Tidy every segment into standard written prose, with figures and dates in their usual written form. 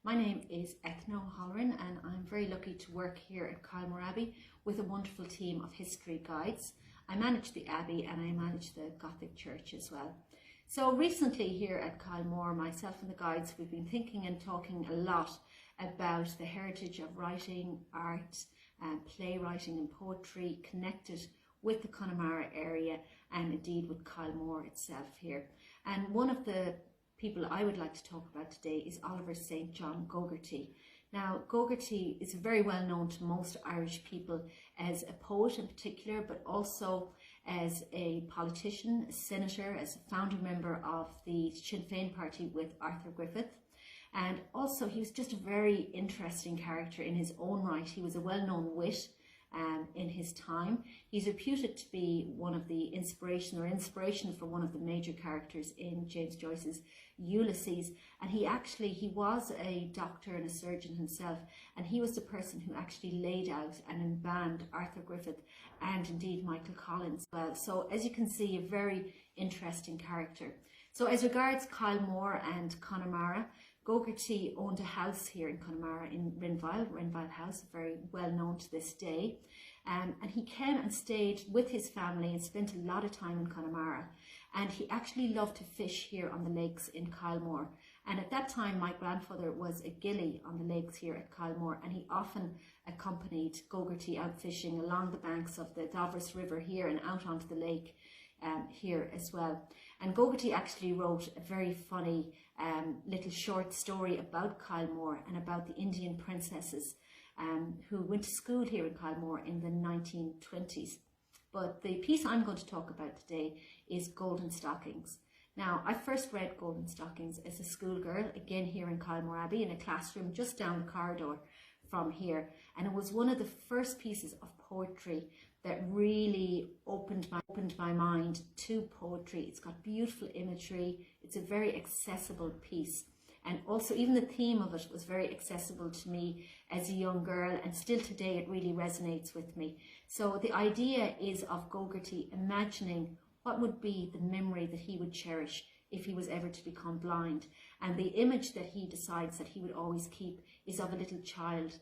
My name is Eithne and I'm very lucky to work here at Kylemore Abbey with a wonderful team of history guides. I manage the Abbey and I manage the Gothic church as well. So recently here at Kylemore, myself and the guides, we've been thinking and talking a lot about the heritage of writing, art, playwriting and poetry connected with the Connemara area and indeed with Kylemore itself here. And one of the people I would like to talk about today is Oliver St. John Gogarty. Now, Gogarty is very well known to most Irish people as a poet in particular, but also as a politician, a senator, as a founder member of the Sinn Féin party with Arthur Griffith. And also he was just a very interesting character in his own right. He was a well-known wit in his time. He's reputed to be one of the inspiration for one of the major characters in James Joyce's Ulysses, and he was a doctor and a surgeon himself, and he was the person who actually laid out and unbanned Arthur Griffith and indeed Michael Collins as well. So as you can see, a very interesting character. So as regards Kylemore and Connemara, Gogarty owned a house here in Connemara in Renville House, very well known to this day. And he came and stayed with his family and spent a lot of time in Connemara. And he actually loved to fish here on the lakes in Kylemore. And at that time, my grandfather was a gillie on the lakes here at Kylemore, and he often accompanied Gogarty out fishing along the banks of the Dovras River here and out onto the lake here as well. And Gogarty actually wrote a very funny little short story about Kylemore and about the Indian princesses who went to school here in Kylemore in the 1920s. But the piece I'm going to talk about today is Golden Stockings. Now, I first read Golden Stockings as a schoolgirl, again here in Kylemore Abbey, in a classroom just down the corridor from here. And it was one of the first pieces of poetry that really opened my mind to poetry. It's got beautiful imagery. It's a very accessible piece. And also even the theme of it was very accessible to me as a young girl, and still today it really resonates with me. So the idea is of Gogarty imagining what would be the memory that he would cherish if he was ever to become blind. And the image that he decides that he would always keep is of a little child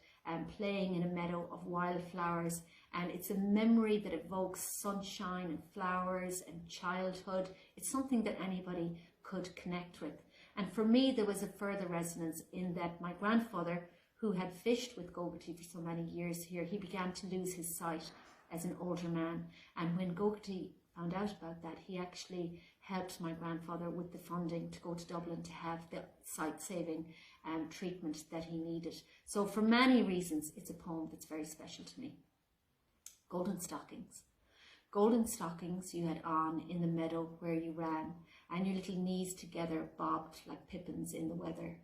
playing in a meadow of wildflowers. And it's a memory that evokes sunshine and flowers and childhood. It's something that anybody could connect with. And for me, there was a further resonance in that my grandfather, who had fished with Gogarty for so many years here, he began to lose his sight as an older man. And when Gogarty found out about that, he actually helped my grandfather with the funding to go to Dublin to have the sight-saving treatment that he needed. So for many reasons, it's a poem that's very special to me. Golden Stockings. Golden stockings you had on in the meadow where you ran, and your little knees together bobbed like pippins in the weather.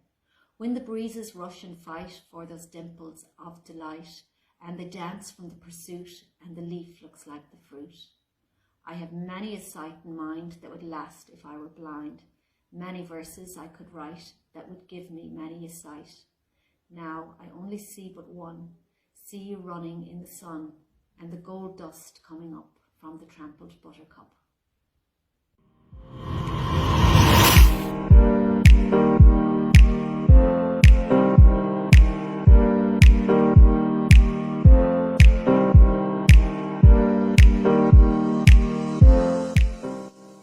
When the breezes rush and fight for those dimples of delight, and they dance from the pursuit, and the leaf looks like the fruit. I have many a sight in mind that would last if I were blind. Many verses I could write that would give me many a sight. Now I only see but one, see you running in the sun, and the gold dust coming up from the trampled buttercup.